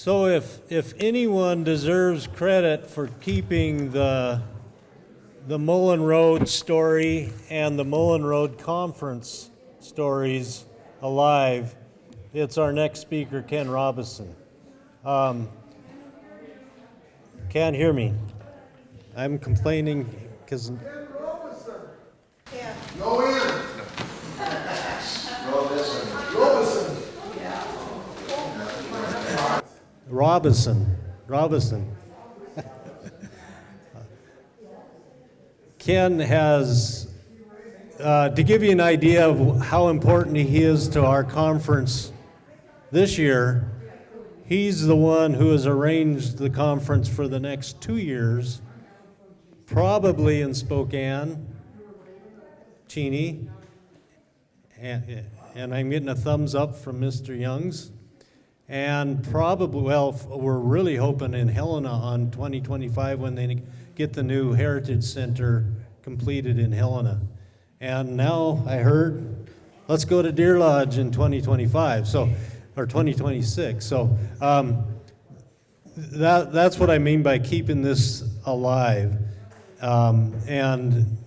So if anyone deserves credit for keeping the Mullan Road story and the Mullan Road Conference stories alive, it's our next speaker, Ken Robison. Can't hear me. I'm complaining because... Ken Robison. Yeah. Go in. Robison. Robison. Ken has, to give you an idea of how important he is to our conference this year, he's the one who has arranged the conference for the next 2 years, probably in Spokane, Cheney, and I'm getting a thumbs up from Mr. Youngs. And probably, well, we're really hoping in Helena on 2025 when they get the new Heritage Center completed in Helena. And now I heard, let's go to Deer Lodge in 2025, or 2026. So that's what I mean by keeping this alive. And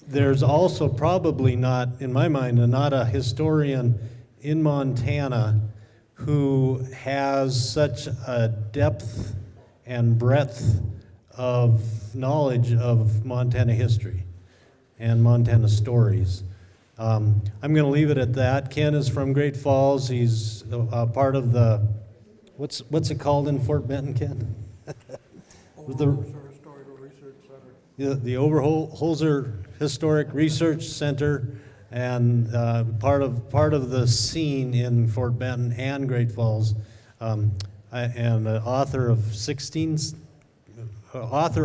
there's also probably not, in my mind, not a historian in Montana who has such a depth and breadth of knowledge of Montana history and Montana stories. I'm going to leave it at that. Ken is from Great Falls. He's part of the, what's it called in Fort Benton, Ken? The Overholser Historic Research Center, and part of the scene in Fort Benton and Great Falls, and author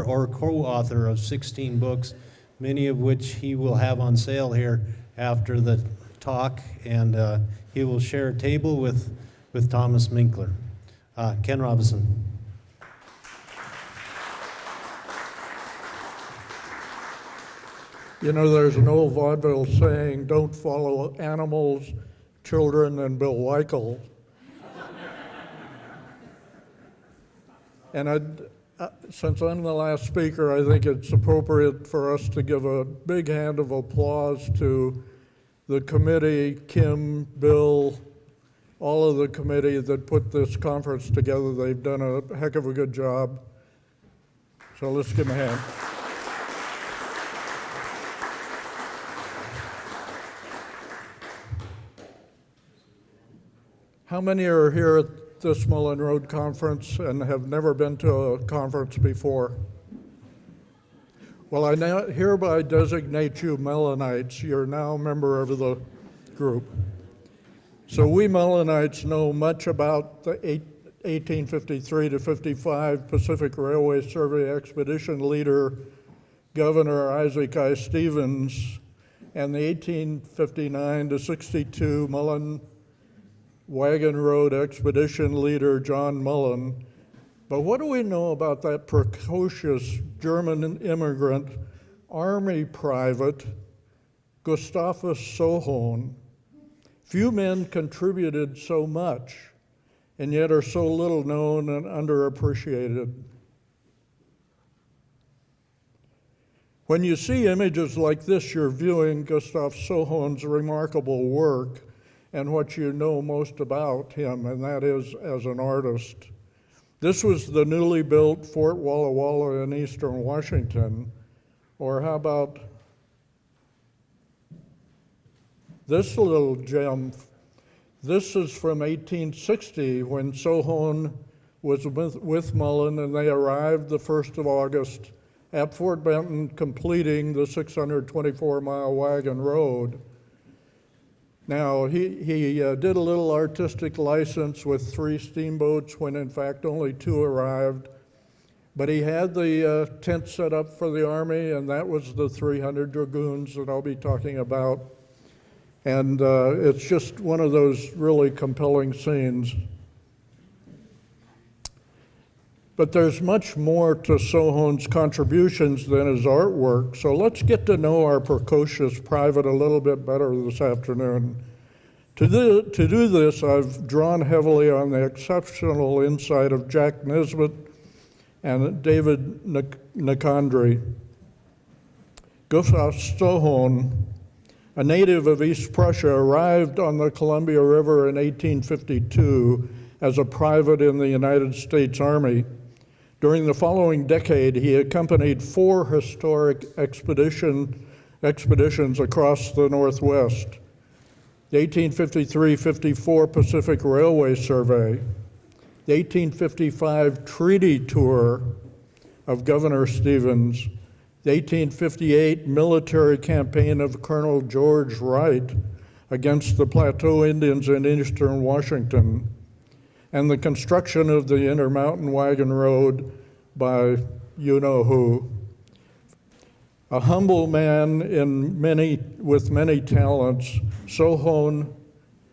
or co-author of 16 books, many of which he will have on sale here after the talk, and he will share a table with Thomas Minkler. Ken Robison. You know, there's an old vaudeville saying, don't follow animals, children, and Bill Weichel. And since I'm the last speaker, I think it's appropriate for us to give a big hand of applause to the committee, Kim, Bill, all of the committee that put this conference together. They've done a heck of a good job. So let's give them a hand. How many are here at this Mullan Road Conference and have never been to a conference before? Well, I now hereby designate you Mullanites. You're now a member of the group. So we Mullanites know much about the 1853 to 55 Pacific Railway Survey Expedition leader, Governor Isaac I. Stevens, and the 1859 to 62 Mullan Wagon Road Expedition leader, John Mullan. But what do we know about that precocious German immigrant, Army private, Gustavus Sohon? Few men contributed so much, and yet are so little known and underappreciated. When you see images like this, you're viewing Gustav Sohon's remarkable work and what you know most about him, and that is as an artist. This was the newly built Fort Walla Walla in eastern Washington. Or how about this little gem? This is from 1860 when Sohon was with Mullan, and they arrived the 1st of August at Fort Benton, completing the 624-mile wagon road. Now, he did a little artistic license with 3 steamboats when in fact only 2 arrived. But he had the tent set up for the Army, and that was the 300 Dragoons that I'll be talking about. And it's just one of those really compelling scenes. But there's much more to Sohon's contributions than his artwork, so let's get to know our precocious private a little bit better this afternoon. To do this, I've drawn heavily on the exceptional insight of Jack Nisbet and David Nicondri. Gustav Sohon, a native of East Prussia, arrived on the Columbia River in 1852 as a private in the United States Army. During the following decade, he accompanied 4 historic expeditions across the Northwest: the 1853-54 Pacific Railway Survey, the 1855 Treaty Tour of Governor Stevens, the 1858 military campaign of Colonel George Wright against the Plateau Indians in eastern Washington, and the construction of the Intermountain Wagon Road by you-know-who. A humble man with many talents, Sohon,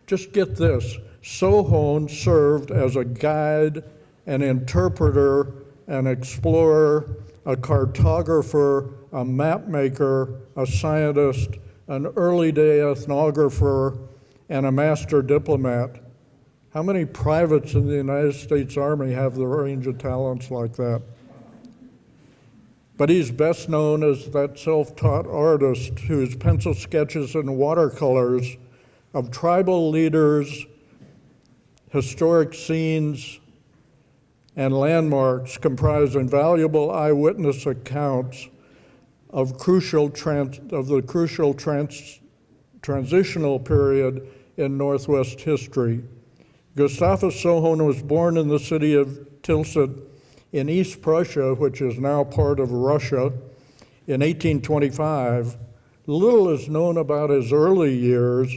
just get this, Sohon served as a guide, an interpreter, an explorer, a cartographer, a map maker, a scientist, an early day ethnographer, and a master diplomat. How many privates in the United States Army have the range of talents like that? But he's best known as that self-taught artist whose pencil sketches and watercolors of tribal leaders, historic scenes, and landmarks comprise invaluable eyewitness accounts of the crucial transitional period in Northwest history. Gustavus Sohon was born in the city of Tilsit in East Prussia, which is now part of Russia, in 1825. Little is known about his early years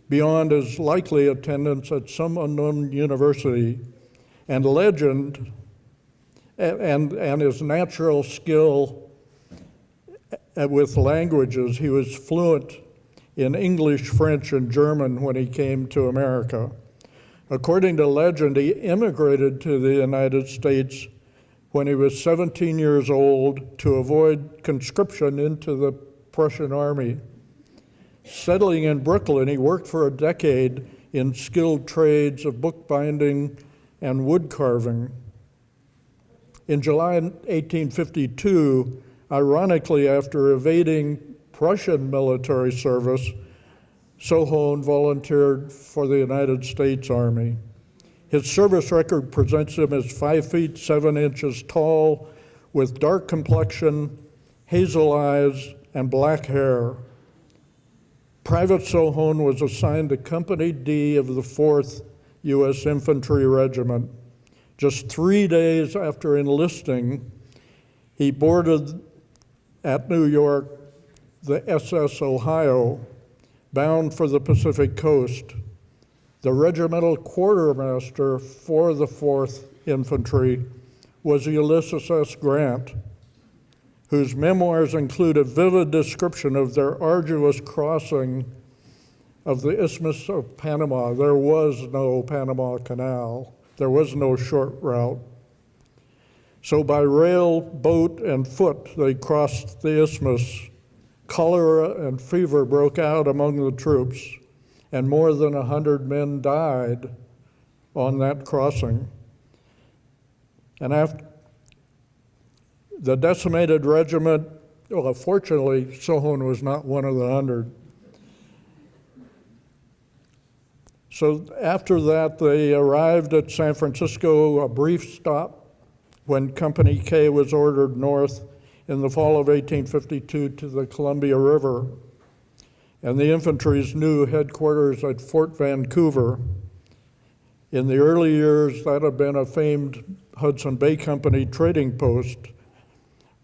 beyond his likely attendance at some unknown university, and legend and his natural skill with languages. He was fluent in English, French, and German when he came to America. According to legend, he immigrated to the United States when he was 17 years old to avoid conscription into the Prussian army. Settling in Brooklyn, he worked for a decade in skilled trades of bookbinding and wood carving. In July 1852, ironically, after evading Prussian military service, Sohon volunteered for the United States Army. His service record presents him as 5 feet 7 inches tall, with dark complexion, hazel eyes, and black hair. Private Sohon was assigned to Company D of the 4th U.S. Infantry Regiment. Just 3 days after enlisting, he boarded at New York the SS Ohio, bound for the Pacific coast. The regimental quartermaster for the 4th Infantry was Ulysses S. Grant, whose memoirs include a vivid description of their arduous crossing of the Isthmus of Panama. There was no Panama Canal. There was no short route. So by rail, boat, and foot, they crossed the isthmus. Cholera and fever broke out among the troops, and more than 100 men died on that crossing. And after the decimated regiment, well, fortunately, Sohon was not one of the 100. So after that, they arrived at San Francisco, a brief stop when Company K was ordered north in the fall of 1852 to the Columbia River, and the infantry's new headquarters at Fort Vancouver. In the early years, that had been a famed Hudson Bay Company trading post,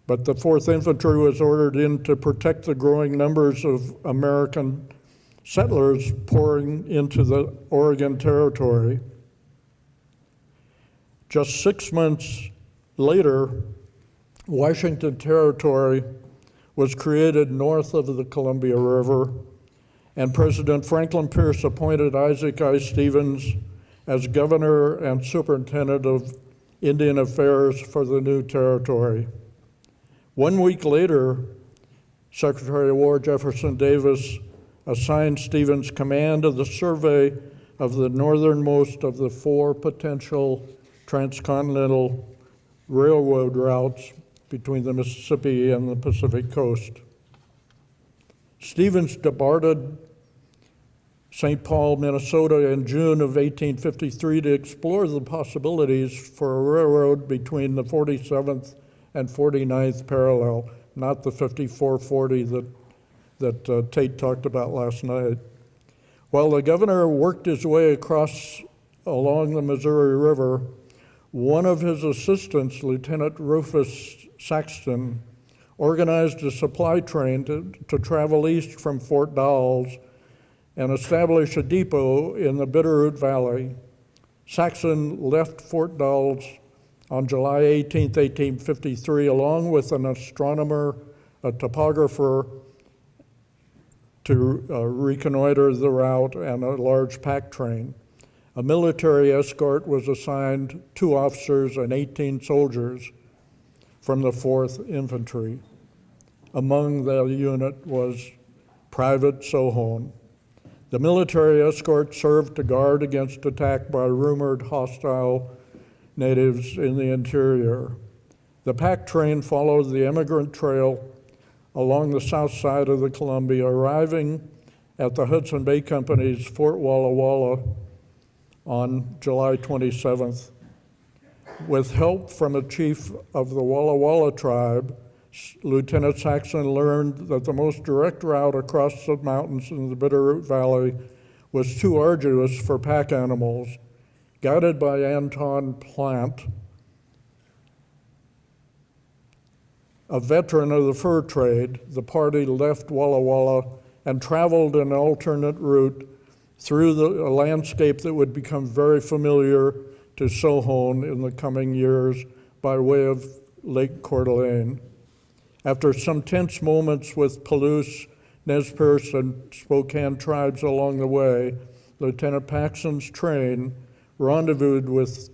but the 4th Infantry was ordered in to protect the growing numbers of American settlers pouring into the Oregon Territory. Just 6 months later, Washington Territory was created north of the Columbia River, and President Franklin Perce appointed Isaac I. Stevens as governor and superintendent of Indian Affairs for the new territory. 1 week later, Secretary of War Jefferson Davis assigned Stevens command of the survey of the northernmost of the 4 potential transcontinental railroad routes between the Mississippi and the Pacific coast. Stevens departed St. Paul, Minnesota in June of 1853 to explore the possibilities for a railroad between the 47th and 49th parallel, not the 5440 that Tate talked about last night. While the governor worked his way along the Missouri River, one of his assistants, Lieutenant Rufus Saxton, organized a supply train to travel east from Fort Dalles and establish a depot in the Bitterroot Valley. Saxon left Fort Dalles on July 18, 1853, along with an astronomer, a topographer, to reconnoiter the route, and a large pack train. A military escort was assigned, 2 officers and 18 soldiers from the 4th Infantry. Among the unit was Private Sohon. The military escort served to guard against attack by rumored hostile natives in the interior. The pack train followed the emigrant trail along the south side of the Columbia, arriving at the Hudson Bay Company's Fort Walla Walla on July 27th. With help from a chief of the Walla Walla tribe, Lieutenant Saxon learned that the most direct route across the mountains in the Bitterroot Valley was too arduous for pack animals. Guided by Anton Plant, a veteran of the fur trade, the party left Walla Walla and traveled an alternate route through a landscape that would become very familiar to Sohon in the coming years by way of Lake Coeur d'Alene. After some tense moments with Palouse, Nez Perce, and Spokane tribes along the way, Lieutenant Paxson's train rendezvoused with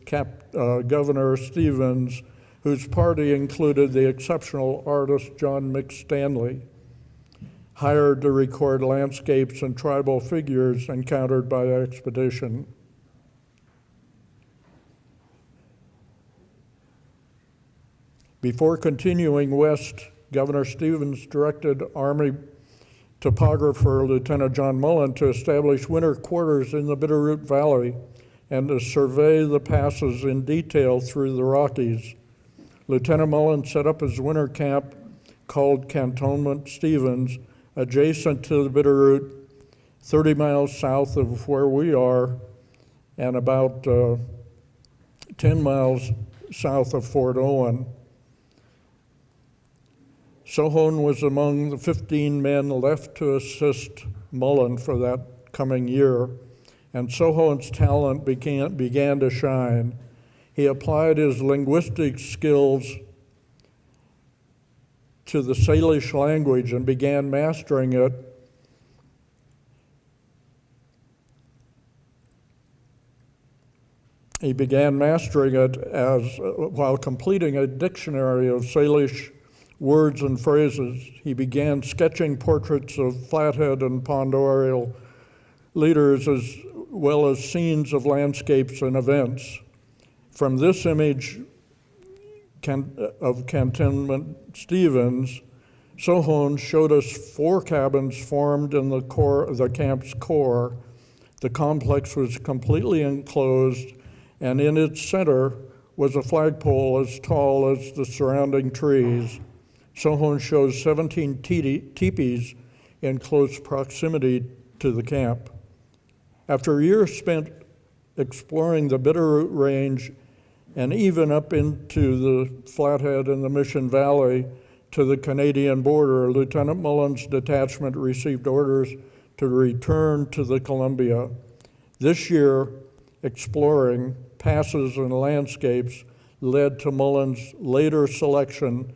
Governor Stevens, whose party included the exceptional artist John McStanley, hired to record landscapes and tribal figures encountered by the expedition. Before continuing west, Governor Stevens directed Army topographer Lieutenant John Mullan to establish winter quarters in the Bitterroot Valley and to survey the passes in detail through the Rockies. Lieutenant Mullan set up his winter camp called Cantonment Stevens, adjacent to the Bitterroot, 30 miles south of where we are and about 10 miles south of Fort Owen. Sohon was among the 15 men left to assist Mullan for that coming year, and Sohon's talent began to shine. He applied his linguistic skills to the Salish language and began mastering it. He began mastering it while completing a dictionary of Salish words and phrases. He began sketching portraits of Flathead and Pondorial leaders as well as scenes of landscapes and events. From this image of Cantonment Stevens, Sohon showed us 4 cabins formed in the camp's core. The complex was completely enclosed, and in its center was a flagpole as tall as the surrounding trees. Sohon shows 17 teepees in close proximity to the camp. After years spent exploring the Bitterroot Range and even up into the Flathead and the Mission Valley to the Canadian border, Lieutenant Mullan's detachment received orders to return to the Columbia. This year, exploring passes and landscapes led to Mullan's later selection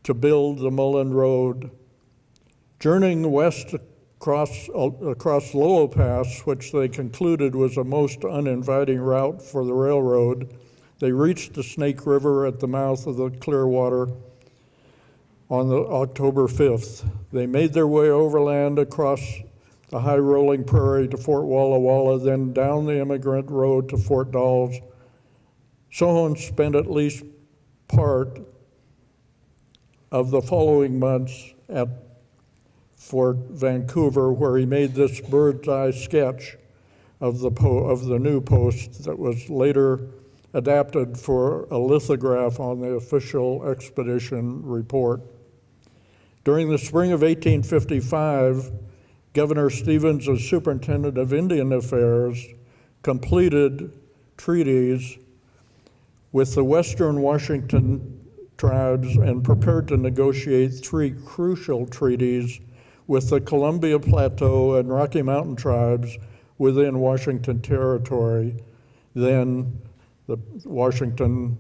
to build the Mullan Road. Journeying west across Lowell Pass, which they concluded was a most uninviting route for the railroad, they reached the Snake River at the mouth of the Clearwater on October 5th. They made their way overland across the high rolling prairie to Fort Walla Walla, then down the immigrant road to Fort Dalles. Sohon spent at least part of the following months at Fort Vancouver, where he made this bird's eye sketch of the new post that was later adapted for a lithograph on the official expedition report. During the spring of 1855, Governor Stevens, as superintendent of Indian Affairs, completed treaties with the Western Washington tribes and prepared to negotiate 3 crucial treaties with the Columbia Plateau and Rocky Mountain tribes within Washington Territory, then the Washington,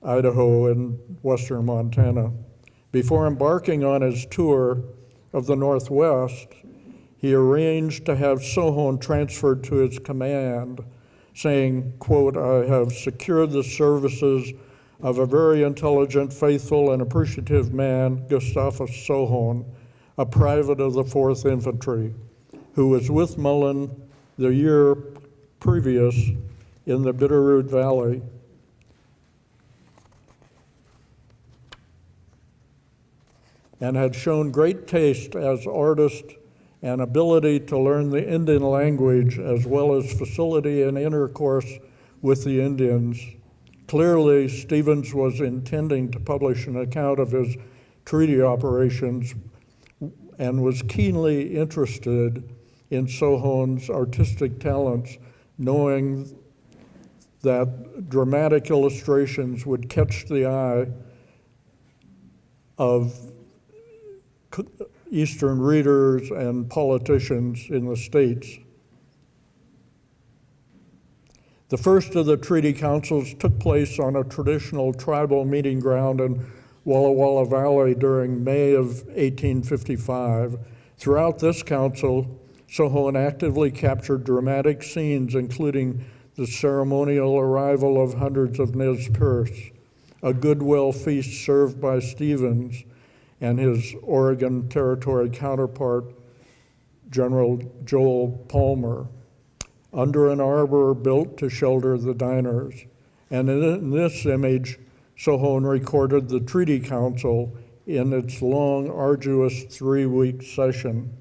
Idaho, and western Montana. Before embarking on his tour of the Northwest, he arranged to have Sohon transferred to his command, saying, quote, "I have secured the services of a very intelligent, faithful, and appreciative man, Gustavus Sohon, a private of the 4th Infantry, who was with Mullan the year previous in the Bitterroot Valley. And had shown great taste as artist and ability to learn the Indian language, as well as facility in intercourse with the Indians." Clearly, Stevens was intending to publish an account of his treaty operations and was keenly interested in Sohon's artistic talents, knowing that dramatic illustrations would catch the eye of Eastern readers and politicians in the States. The first of the treaty councils took place on a traditional tribal meeting ground in Walla Walla Valley during May of 1855. Throughout this council, Sohon actively captured dramatic scenes, including the ceremonial arrival of hundreds of Nez Perce, a goodwill feast served by Stevens and his Oregon Territory counterpart, General Joel Palmer, under an arbor built to shelter the diners. And in this image, Sohon recorded the Treaty Council in its long, arduous 3-week session.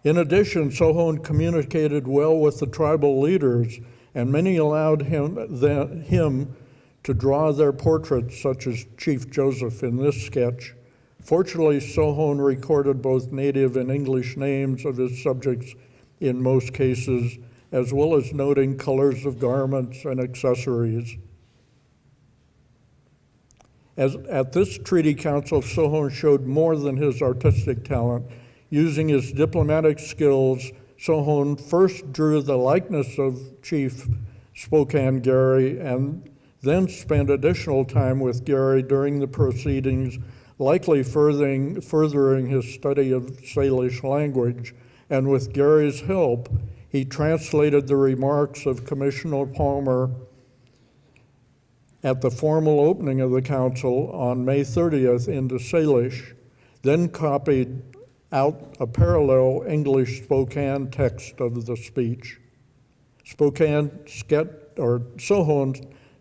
In addition, Sohon communicated well with the tribal leaders, and many allowed him to draw their portraits, such as Chief Joseph in this sketch. Fortunately, Sohon recorded both native and English names of his subjects in most cases, as well as noting colors of garments and accessories. At this treaty council, Sohon showed more than his artistic talent. Using his diplomatic skills, Sohon first drew the likeness of Chief Spokane Gary and then spent additional time with Gary during the proceedings, likely furthering his study of Salish language. And with Gary's help, he translated the remarks of Commissioner Palmer at the formal opening of the council on May 30th into Salish, then copied out a parallel English Spokane text of the speech. Sohon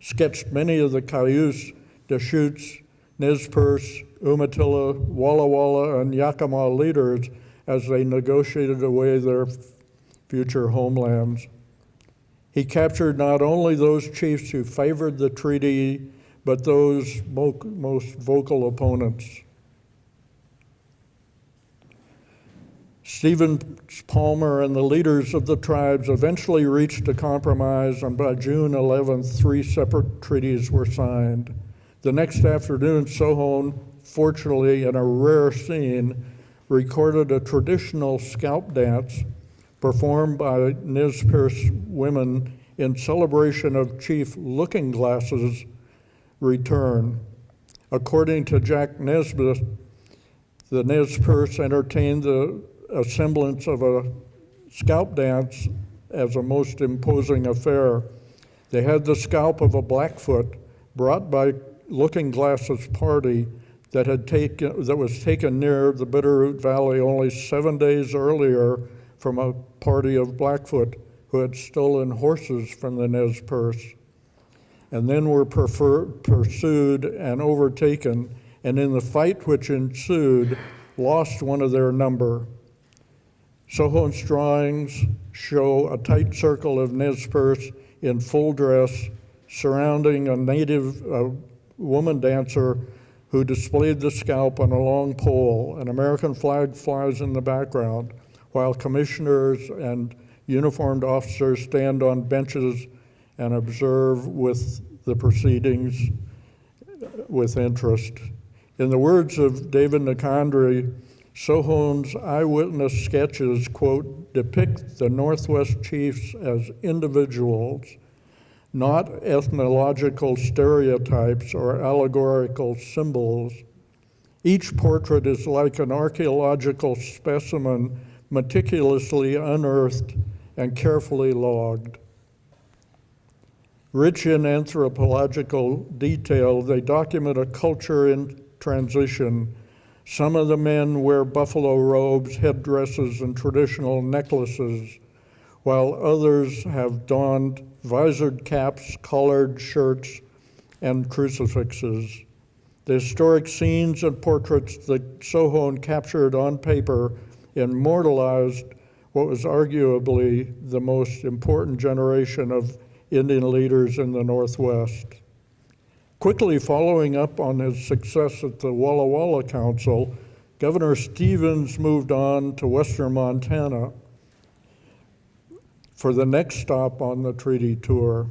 sketched many of the Cayuse, Deschutes, Nez Perce, Umatilla, Walla Walla, and Yakima leaders as they negotiated away their future homelands. He captured not only those chiefs who favored the treaty, but those most vocal opponents. Stephen Palmer and the leaders of the tribes eventually reached a compromise, and by June 11th, 3 separate treaties were signed. The next afternoon, Sohon, fortunately in a rare scene, recorded a traditional scalp dance performed by Nez Perce women in celebration of Chief Looking Glass's return. According to Jack Nesbitt, the Nez Perce entertained a semblance of a scalp dance as a most imposing affair. They had the scalp of a Blackfoot brought by Looking Glass's party that was taken near the Bitterroot Valley only 7 days earlier from a party of Blackfoot who had stolen horses from the Nez Perce, and then were pursued and overtaken, and in the fight which ensued, lost one of their number. Sohon's drawings show a tight circle of Nez Perce in full dress surrounding a native woman dancer who displayed the scalp on a long pole. An American flag flies in the background, while commissioners and uniformed officers stand on benches and observe with the proceedings with interest. In the words of David Nicondre, Sohon's eyewitness sketches, quote, depict the Northwest chiefs as individuals, not ethnological stereotypes or allegorical symbols. Each portrait is like an archaeological specimen meticulously unearthed and carefully logged. Rich in anthropological detail, they document a culture in transition. Some of the men wear buffalo robes, headdresses, and traditional necklaces, while others have donned visored caps, collared shirts, and crucifixes. The historic scenes and portraits that Sohon captured on paper immortalized what was arguably the most important generation of Indian leaders in the Northwest. Quickly following up on his success at the Walla Walla Council, Governor Stevens moved on to western Montana for the next stop on the treaty tour.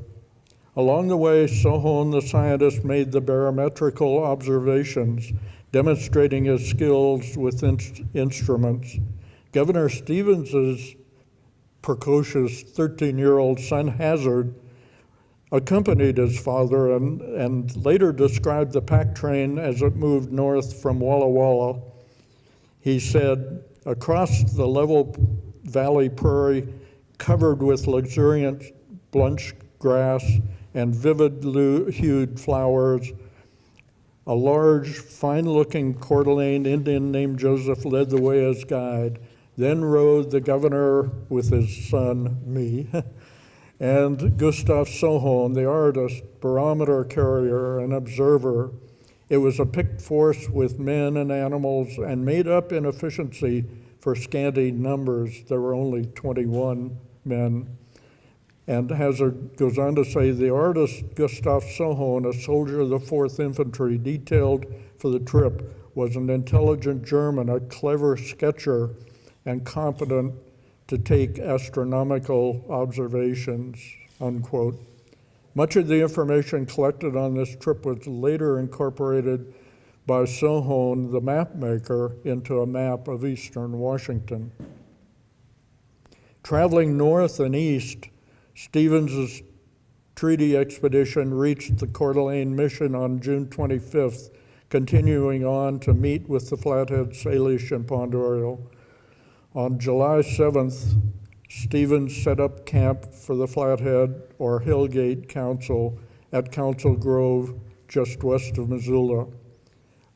Along the way, Sohon, the scientist, made the barometrical observations, demonstrating his skills with instruments. Governor Stevens's precocious 13-year-old son, Hazard, accompanied his father and later described the pack train as it moved north from Walla Walla. He said, across the level valley prairie covered with luxuriant bunch grass and vivid hued flowers, a large, fine-looking Coeur d'Alene Indian named Joseph led the way as guide. Then rode the governor with his son, me, and Gustav Sohon, the artist, barometer carrier, and observer. It was a picked force with men and animals and made up in efficiency for scanty numbers. There were only 21 men. And Hazard goes on to say, the artist Gustav Sohon, a soldier of the 4th Infantry detailed for the trip, was an intelligent German, a clever sketcher, and competent to take astronomical observations, unquote. Much of the information collected on this trip was later incorporated by Sohon, the map maker, into a map of eastern Washington. Traveling north and east, Stevens's treaty expedition reached the Coeur d'Alene Mission on June 25th, continuing on to meet with the Flathead, Salish, and Pond Oriole. On July 7th, Stevens set up camp for the Flathead or Hillgate Council at Council Grove, just west of Missoula.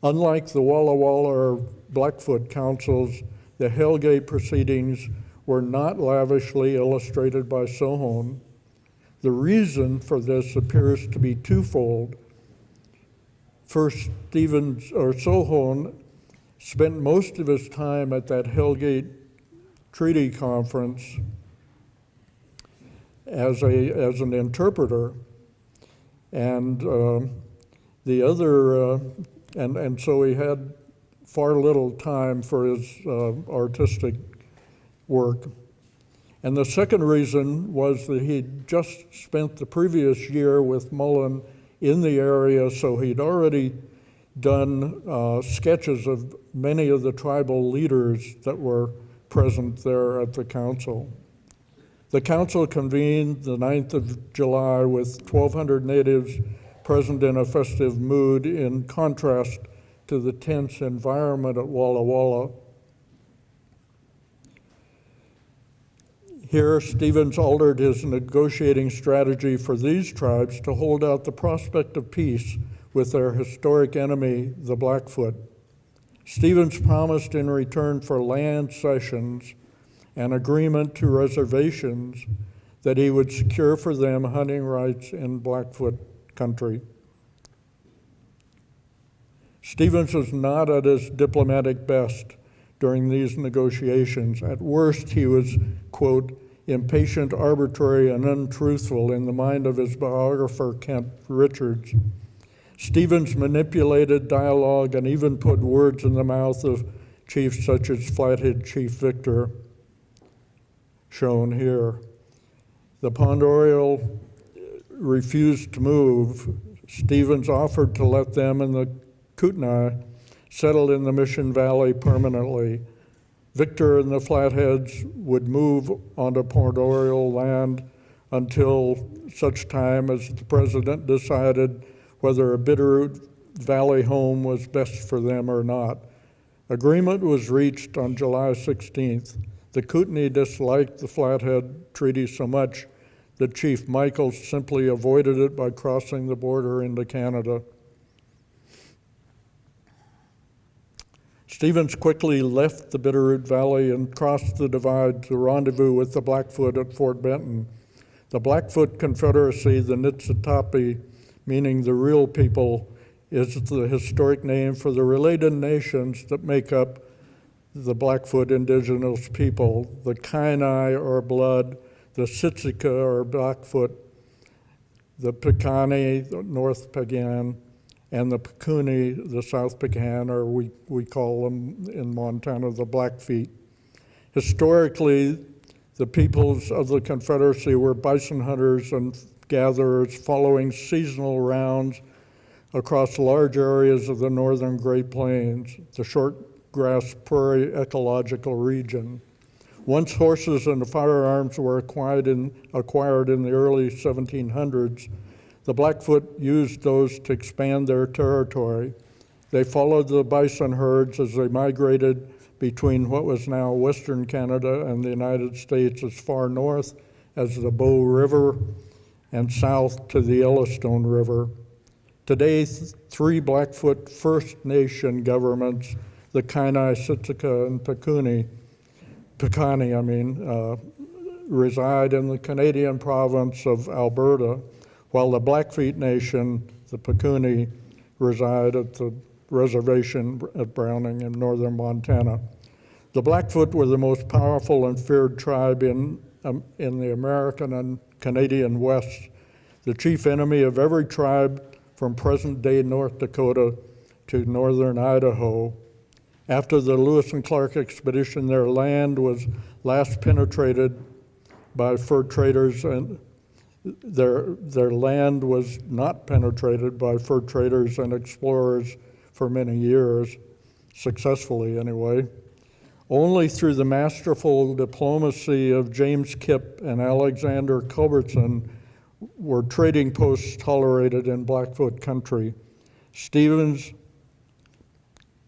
Unlike the Walla Walla or Blackfoot councils, the Hillgate proceedings were not lavishly illustrated by Sohon. The reason for this appears to be twofold. First, Sohon spent most of his time at that Hillgate Treaty Conference as an interpreter, and the other, and so he had far little time for his artistic work. And the second reason was that he'd just spent the previous year with Mullan in the area, so he'd already done sketches of many of the tribal leaders that were present there at the council. The council convened the 9th of July with 1,200 natives present in a festive mood, in contrast to the tense environment at Walla Walla. Here, Stevens altered his negotiating strategy for these tribes to hold out the prospect of peace with their historic enemy, the Blackfoot. Stevens promised in return for land cessions and agreement to reservations that he would secure for them hunting rights in Blackfoot country. Stevens was not at his diplomatic best during these negotiations. At worst, he was, quote, impatient, arbitrary, and untruthful in the mind of his biographer, Kent Richards. Stevens manipulated dialogue and even put words in the mouth of chiefs such as Flathead Chief Victor, shown here. The Pond Oriole refused to move. Stevens offered to let them and the Kainai settle in the Mission Valley permanently. Victor and the Flatheads would move onto Port Oriole land until such time as the president decided whether a Bitterroot Valley home was best for them or not. Agreement was reached on July 16th. The Kootenai disliked the Flathead Treaty so much that Chief Michaels simply avoided it by crossing the border into Canada. Stevens quickly left the Bitterroot Valley and crossed the divide to rendezvous with the Blackfoot at Fort Benton. The Blackfoot Confederacy, the Niitsitapi, meaning the real people, is the historic name for the related nations that make up the Blackfoot indigenous people, the Kainai or blood, the Siksika or Blackfoot, the Piikani, the North Piegan, and the Piikani, the South Piegan, or we call them in Montana the Blackfeet. Historically, the peoples of the Confederacy were bison hunters and gatherers following seasonal rounds across large areas of the northern Great Plains, the short grass prairie ecological region. Once horses and firearms were acquired in the early 1700s, the Blackfoot used those to expand their territory. They followed the bison herds as they migrated between what was now Western Canada and the United States as far north as the Bow River and south to the Yellowstone River. Today, three Blackfoot First Nation governments, the Kainai, Siksika, and Piikani, reside in the Canadian province of Alberta, while the Blackfeet Nation, the Piikani, reside at the reservation at Browning in northern Montana. The Blackfoot were the most powerful and feared tribe in the American and Canadian West, the chief enemy of every tribe from present-day North Dakota to northern Idaho. After the Lewis and Clark expedition, their land was last penetrated by fur traders, and their land was not penetrated by fur traders and explorers for many years, successfully anyway. Only through the masterful diplomacy of James Kipp and Alexander Culbertson were trading posts tolerated in Blackfoot country. Stevens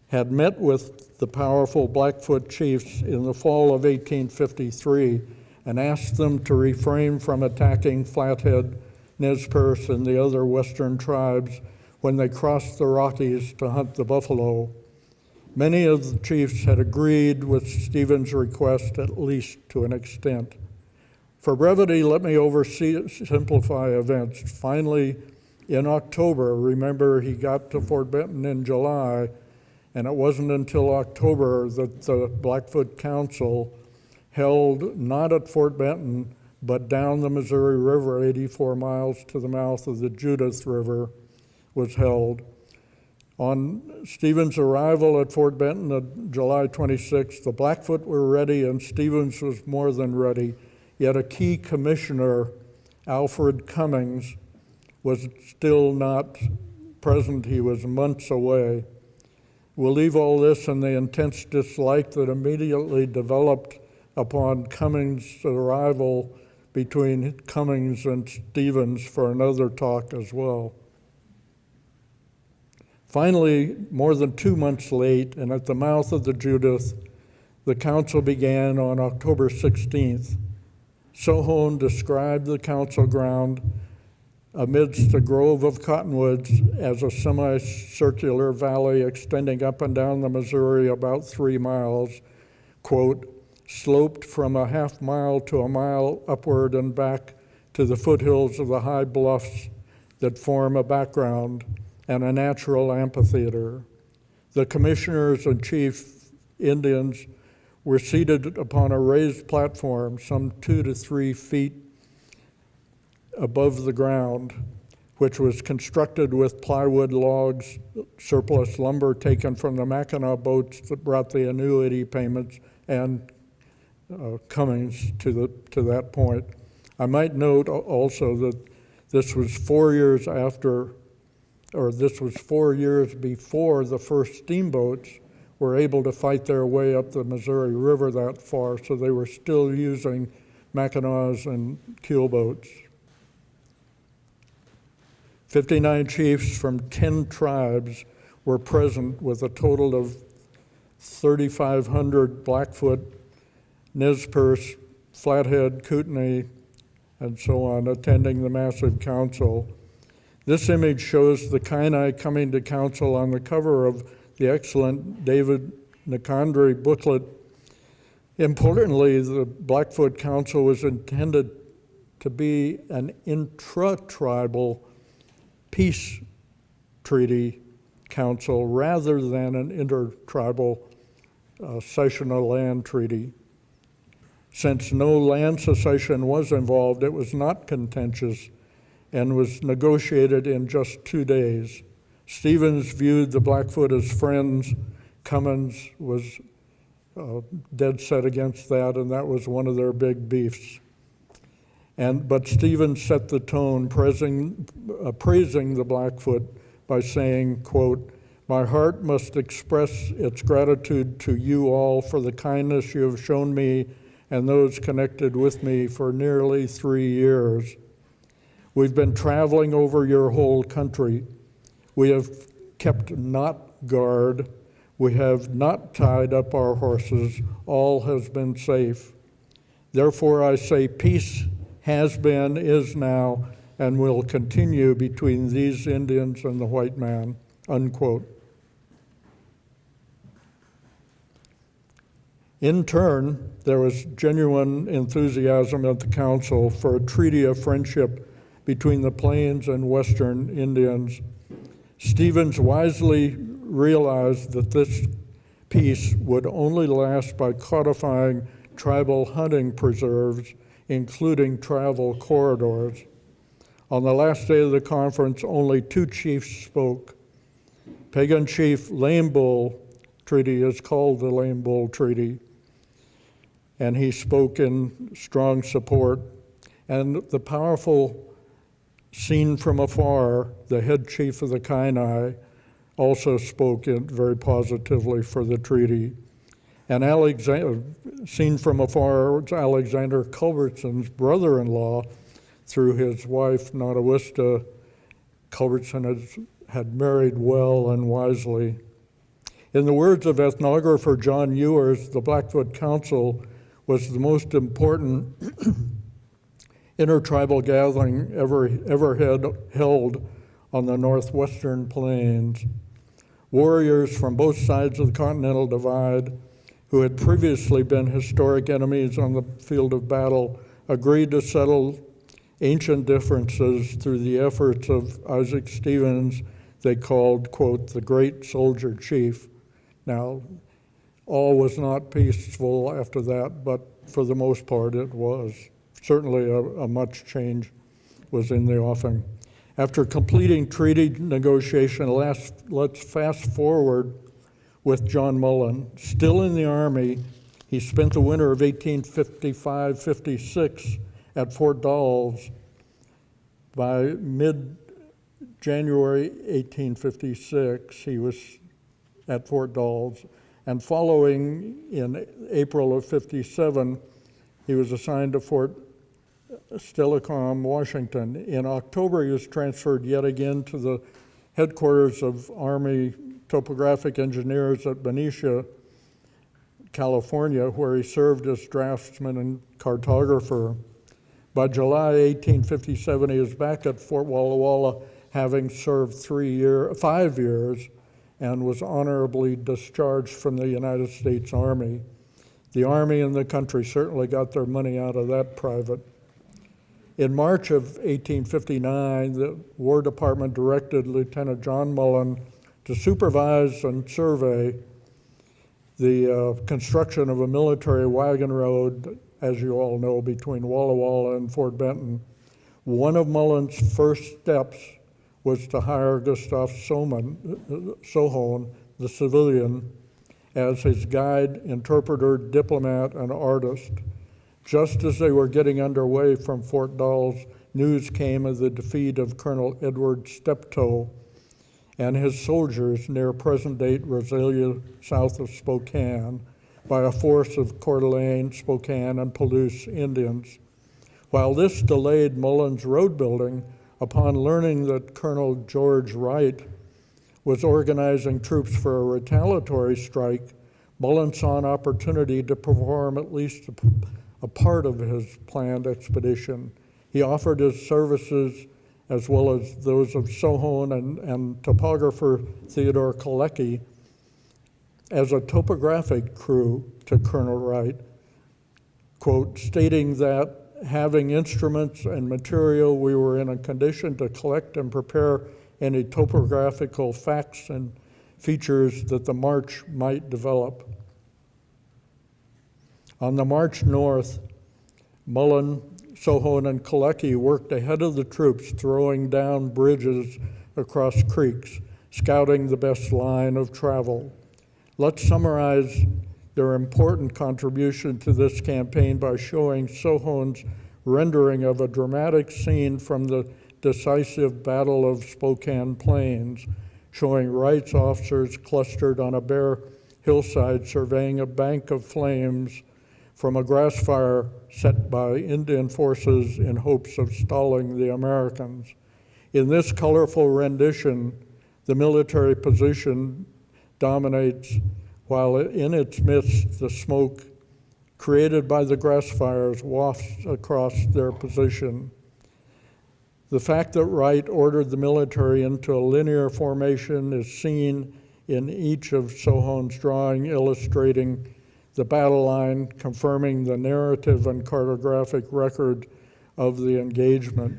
had met with the powerful Blackfoot chiefs in the fall of 1853 and asked them to refrain from attacking Flathead, Nez Perce, and the other western tribes when they crossed the Rockies to hunt the buffalo. Many of the chiefs had agreed with Stevens' request, at least to an extent. For brevity, let me oversimplify events. Finally, in October, remember he got to Fort Benton in July, and it wasn't until October that the Blackfoot Council held, not at Fort Benton, but down the Missouri River, 84 miles to the mouth of the Judith River, was held. On Stevens' arrival at Fort Benton on July 26th, the Blackfoot were ready and Stevens was more than ready. Yet a key commissioner, Alfred Cummings, was still not present. He was months away. We'll leave all this and the intense dislike that immediately developed upon Cummings' arrival between Cummings and Stevens for another talk as well. Finally, more than 2 months late, and at the mouth of the Judith, the council began on October 16th. Sohon described the council ground amidst a grove of cottonwoods as a semicircular valley extending up and down the Missouri about 3 miles, quote, sloped from a half mile to a mile upward and back to the foothills of the high bluffs that form a background and a natural amphitheater. The commissioners and chief Indians were seated upon a raised platform some 2 to 3 feet above the ground, which was constructed with plywood logs, surplus lumber taken from the Mackinac boats that brought the annuity payments, and Cummings to that point. I might note also that this was 4 years after, or this was 4 years before the first steamboats were able to fight their way up the Missouri River that far, so they were still using Mackinacs and keelboats. 59 chiefs from 10 tribes were present with a total of 3,500 Blackfoot, Nez Perce, Flathead, Kootenai, and so on, attending the massive council. This image shows the Kainai coming to council on the cover of the excellent David Nicondre booklet. Importantly, the Blackfoot Council was intended to be an intra-tribal peace treaty council rather than an intertribal cessional land treaty. Since no land cession was involved, it was not contentious and was negotiated in just 2 days. Stevens viewed the Blackfoot as friends. Cummins was dead set against that, and that was one of their big beefs. But Stevens set the tone, praising the Blackfoot by saying, quote, "My heart must express its gratitude to you all for the kindness you have shown me and those connected with me for nearly 3 years. We've been traveling over your whole country. We have kept not guard. We have not tied up our horses. All has been safe. Therefore I say peace has been, is now, and will continue between these Indians and the white man," unquote. In turn, there was genuine enthusiasm at the council for a treaty of friendship between the Plains and Western Indians. Stevens wisely realized that this peace would only last by codifying tribal hunting preserves, including travel corridors. On the last day of the conference, only 2 chiefs spoke. Piegan Chief Lame Bull Treaty is called the Lame Bull Treaty, and he spoke in strong support. And the powerful Seen from Afar, the head chief of the Kainai, also spoke very positively for the treaty. And Seen from Afar was Alexander Culbertson's brother-in-law through his wife, Nottawista. Culbertson had married well and wisely. In the words of ethnographer John Ewers, the Blackfoot Council was the most important intertribal gathering ever held on the northwestern plains. Warriors from both sides of the Continental Divide, who had previously been historic enemies on the field of battle, agreed to settle ancient differences through the efforts of Isaac Stevens, they called, quote, the great soldier chief. Now, all was not peaceful after that, but for the most part it was. Certainly a much change was in the offing. After completing treaty negotiation, let's fast forward with John Mullan. Still in the Army, he spent the winter of 1855-56 at Fort Dalles. By mid-January 1856, he was at Fort Dalles, and following in April of 57, he was assigned to Fort Steilacoom, Washington. In October, he was transferred yet again to the headquarters of Army Topographic Engineers at Benicia, California, where he served as draftsman and cartographer. By July 1857, he was back at Fort Walla Walla, having served 5 years, and was honorably discharged from the United States Army. The Army and the country certainly got their money out of that private. In March of 1859, the War Department directed Lieutenant John Mullan to supervise and survey the construction of a military wagon road, as you all know, between Walla Walla and Fort Benton. One of Mullan's first steps was to hire Gustav Sohon, the civilian, as his guide, interpreter, diplomat, and artist. Just as they were getting underway from Fort Dalles, news came of the defeat of Colonel Edward Steptoe and his soldiers near present-day Rosalia, south of Spokane, by a force of Coeur d'Alene, Spokane, and Palouse Indians. While this delayed Mullan's road building, upon learning that Colonel George Wright was organizing troops for a retaliatory strike, Mullan saw an opportunity to perform at least a part of his planned expedition. He offered his services, as well as those of Sohon and topographer Theodore Kalecki, as a topographic crew to Colonel Wright, quote, stating that having instruments and material, we were in a condition to collect and prepare any topographical facts and features that the march might develop. On the march north, Mullan, Sohon, and Kalecki worked ahead of the troops, throwing down bridges across creeks, scouting the best line of travel. Let's summarize their important contribution to this campaign by showing Sohon's rendering of a dramatic scene from the decisive Battle of Spokane Plains, showing Wright's officers clustered on a bare hillside surveying a bank of flames from a grass fire set by Indian forces in hopes of stalling the Americans. In this colorful rendition, the military position dominates, while in its midst the smoke created by the grass fires wafts across their position. The fact that Wright ordered the military into a linear formation is seen in each of Sohon's drawing, illustrating the battle line, confirming the narrative and cartographic record of the engagement.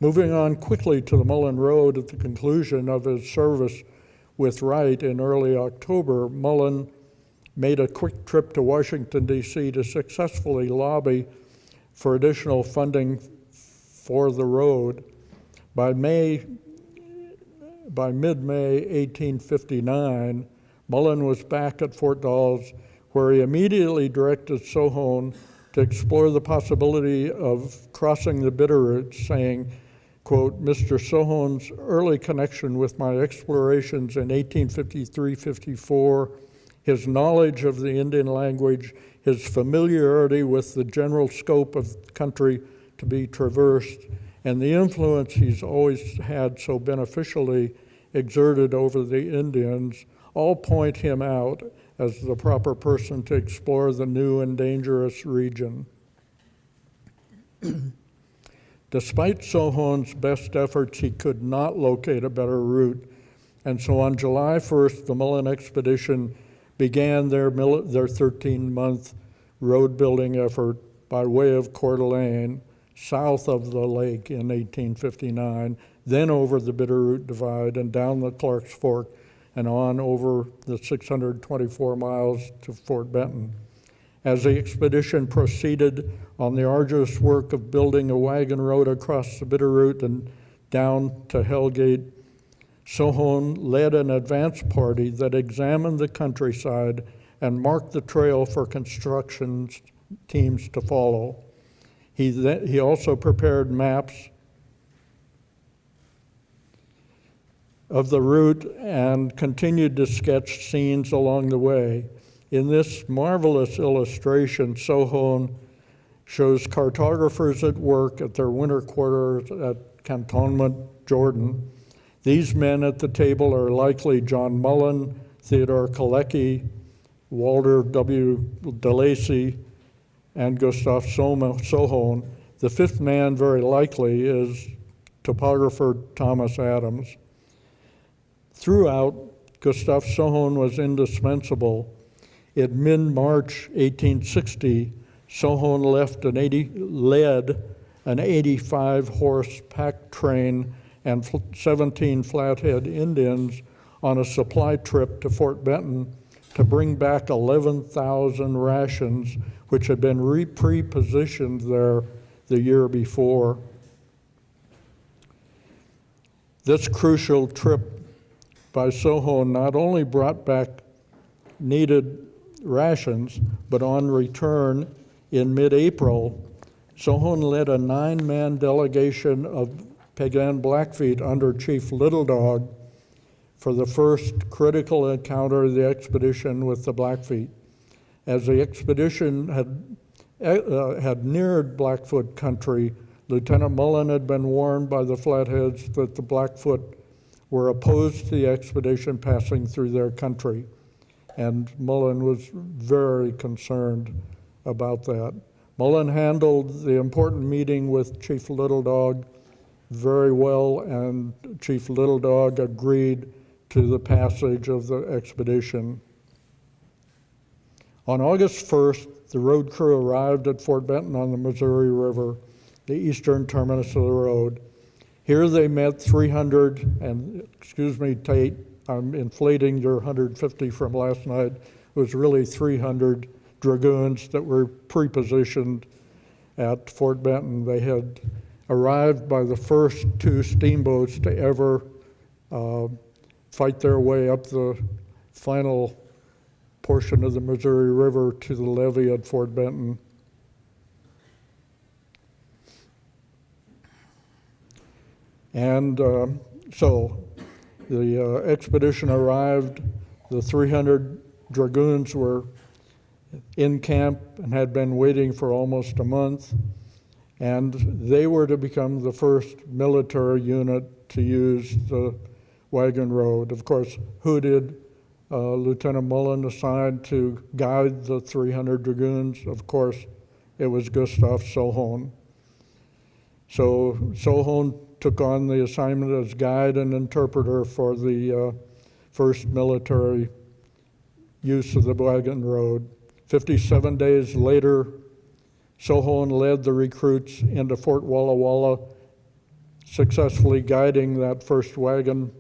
Moving on quickly to the Mullan Road, at the conclusion of his service with Wright in early October, Mullan made a quick trip to Washington, D.C. to successfully lobby for additional funding for the road. By mid-May 1859, Mullan was back at Fort Dalles, where he immediately directed Sohon to explore the possibility of crossing the Bitterroot, saying, quote, Mr. Sohon's early connection with my explorations in 1853-54, his knowledge of the Indian language, his familiarity with the general scope of the country to be traversed, and the influence he's always had so beneficially exerted over the Indians all point him out as the proper person to explore the new and dangerous region. Despite Sohon's best efforts, he could not locate a better route, and so on July 1st, the Mullan expedition began their 13-month road building effort by way of Coeur d'Alene, south of the lake in 1859, then over the Bitterroot Divide and down the Clark's Fork and on over the 624 miles to Fort Benton. As the expedition proceeded on the arduous work of building a wagon road across the Bitterroot and down to Hellgate, Sohon led an advance party that examined the countryside and marked the trail for construction teams to follow. He also prepared maps of the route and continued to sketch scenes along the way. In this marvelous illustration, Sohon shows cartographers at work at their winter quarters at Cantonment, Jordan. These men at the table are likely John Mullan, Theodore Kalecki, Walter W. DeLacy, and Gustav Sohon. The fifth man, very likely, is topographer Thomas Adams. Throughout, Gustav Sohon was indispensable. In mid-March 1860, Sohon led an 85-horse pack train and 17 Flathead Indians on a supply trip to Fort Benton to bring back 11,000 rations, which had been pre-positioned there the year before. This crucial trip by Sohon not only brought back needed rations, but on return in mid-April, Sohon led a 9-man delegation of Piegan Blackfeet under Chief Little Dog for the first critical encounter of the expedition with the Blackfeet. As the expedition had neared Blackfoot country, Lieutenant Mullan had been warned by the Flatheads that the Blackfoot were opposed to the expedition passing through their country, and Mullan was very concerned about that. Mullan handled the important meeting with Chief Little Dog very well, and Chief Little Dog agreed to the passage of the expedition. On August 1st, the road crew arrived at Fort Benton on the Missouri River, the eastern terminus of the road. Here they met 300, and excuse me, Tate, I'm inflating your 150 from last night. It was really 300 dragoons that were pre-positioned at Fort Benton. They had arrived by the first 2 steamboats to ever fight their way up the final portion of the Missouri River to the levee at Fort Benton. And so the expedition arrived. The 300 dragoons were in camp and had been waiting for almost a month, and they were to become the first military unit to use the wagon road. Of course, who did Lieutenant Mullan assign to guide the 300 dragoons? Of course, it was Gustav Sohon. So Sohon took on the assignment as guide and interpreter for the first military use of the wagon road. 57 days later, Sohon led the recruits into Fort Walla Walla, successfully guiding that first wagon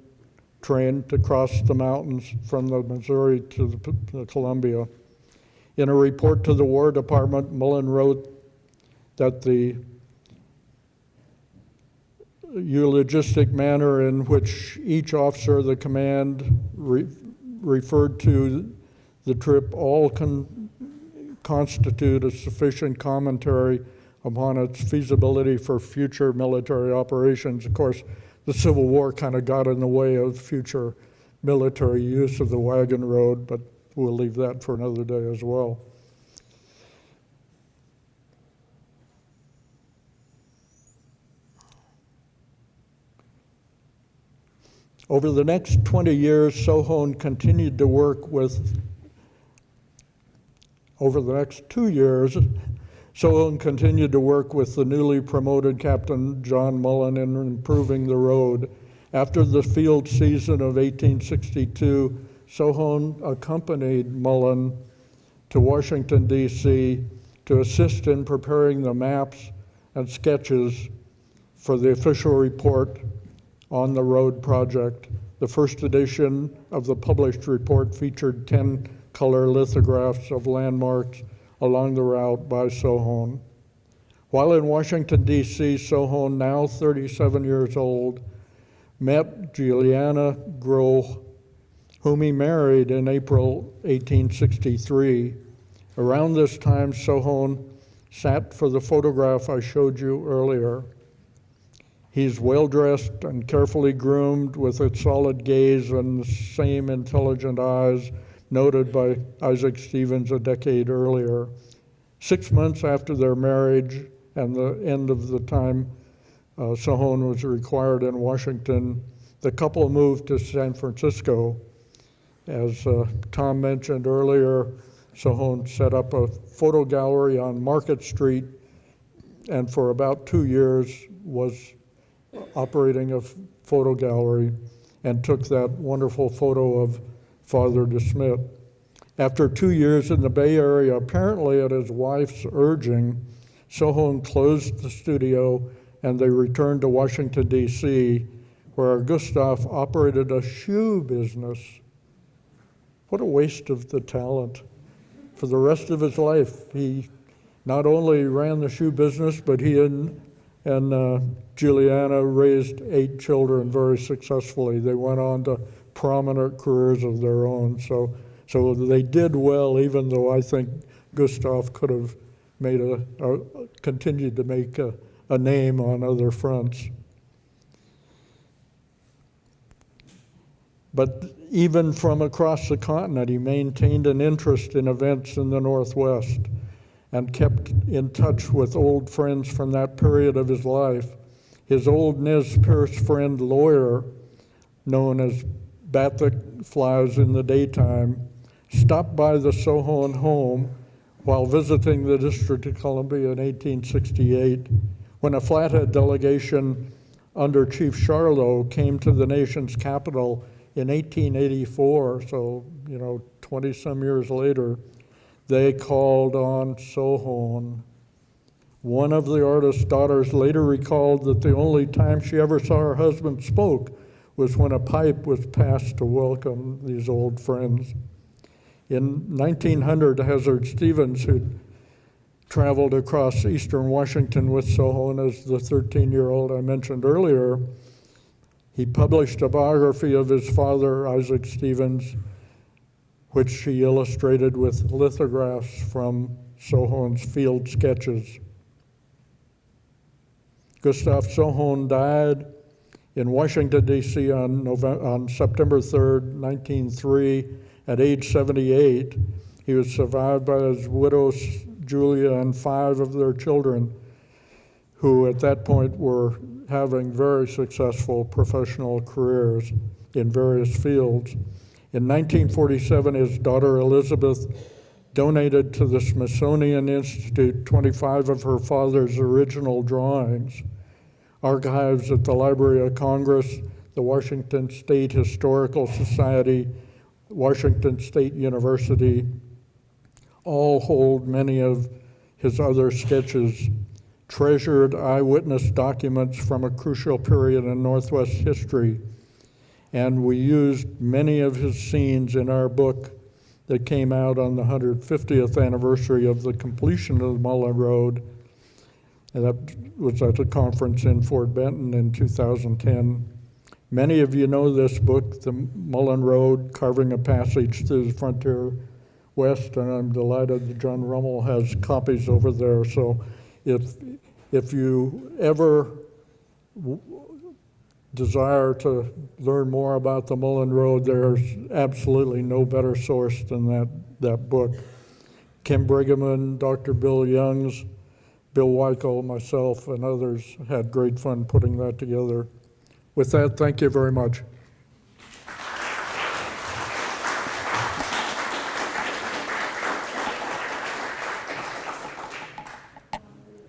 train to cross the mountains from the Missouri to the Columbia. In a report to the War Department, Mullan wrote that the eulogistic manner in which each officer of the command referred to the trip all constitute a sufficient commentary upon its feasibility for future military operations. Of course, the Civil War kind of got in the way of future military use of the wagon road, but we'll leave that for another day as well. Over the next 20 years, Sohon continued to work with, over the next 2 years, Sohon continued to work with the newly promoted Captain John Mullan in improving the road. After the field season of 1862, Sohon accompanied Mullan to Washington, D.C. to assist in preparing the maps and sketches for the official report on the road project. The first edition of the published report featured 10 color lithographs of landmarks along the route by Sohon. While in Washington, D.C., Sohon, now 37 years old, met Juliana Groh, whom he married in April 1863. Around this time, Sohon sat for the photograph I showed you earlier. He's well-dressed and carefully groomed with its solid gaze and the same intelligent eyes noted by Isaac Stevens a decade earlier. 6 months after their marriage and the end of the time Sohon was required in Washington, the couple moved to San Francisco. As Tom mentioned earlier, Sohon set up a photo gallery on Market Street, and for about 2 years was operating a photo gallery and took that wonderful photo of Father DeSmit. After 2 years in the Bay Area, apparently at his wife's urging, Sohon closed the studio and they returned to Washington, D.C., where Gustav operated a shoe business. What a waste of the talent. For the rest of his life, he not only ran the shoe business, but he and Juliana raised 8 children very successfully. They went on to prominent careers of their own. So they did well, even though I think Gustav could have made continued to make a name on other fronts. But even from across the continent, he maintained an interest in events in the Northwest and kept in touch with old friends from that period of his life. His old Nez Perce friend lawyer, known as Bat that Flies in the Daytime, stopped by the Sohon home while visiting the District of Columbia in 1868, when a Flathead delegation under Chief Charlot came to the nation's capital in 1884, so 20-some years later. They called on Sohon. One of the artist's daughters later recalled that the only time she ever saw her husband spoke was when a pipe was passed to welcome these old friends. In 1900, Hazard Stevens, who traveled across eastern Washington with Sohon as the 13-year-old I mentioned earlier, he published a biography of his father, Isaac Stevens, which he illustrated with lithographs from Sohon's field sketches. Gustav Sohon died in Washington, D.C. on September 3rd, 1903, at age 78. He was survived by his widow, Julia, and 5 of their children, who at that point were having very successful professional careers in various fields. In 1947, his daughter Elizabeth donated to the Smithsonian Institute 25 of her father's original drawings. Archives at the Library of Congress, the Washington State Historical Society, Washington State University, all hold many of his other sketches, treasured eyewitness documents from a crucial period in Northwest history. And we used many of his scenes in our book that came out on the 150th anniversary of the completion of the Mullan Road. And that was at a conference in Fort Benton in 2010. Many of you know this book, The Mullan Road, Carving a Passage Through the Frontier West, and I'm delighted that John Rummel has copies over there. So if you ever desire to learn more about the Mullan Road, there's absolutely no better source than that book. Kim Brigham, Dr. Bill Youngs, Bill Weichel, myself, and others had great fun putting that together. With that, thank you very much.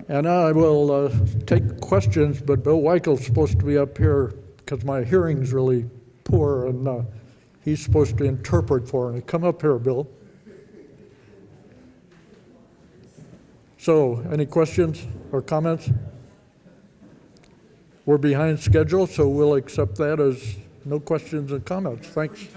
And I will take questions, but Bill Weichel's supposed to be up here because my hearing's really poor, and he's supposed to interpret for me. Come up here, Bill. So, any questions or comments? We're behind schedule, so we'll accept that as no questions and comments. Thanks.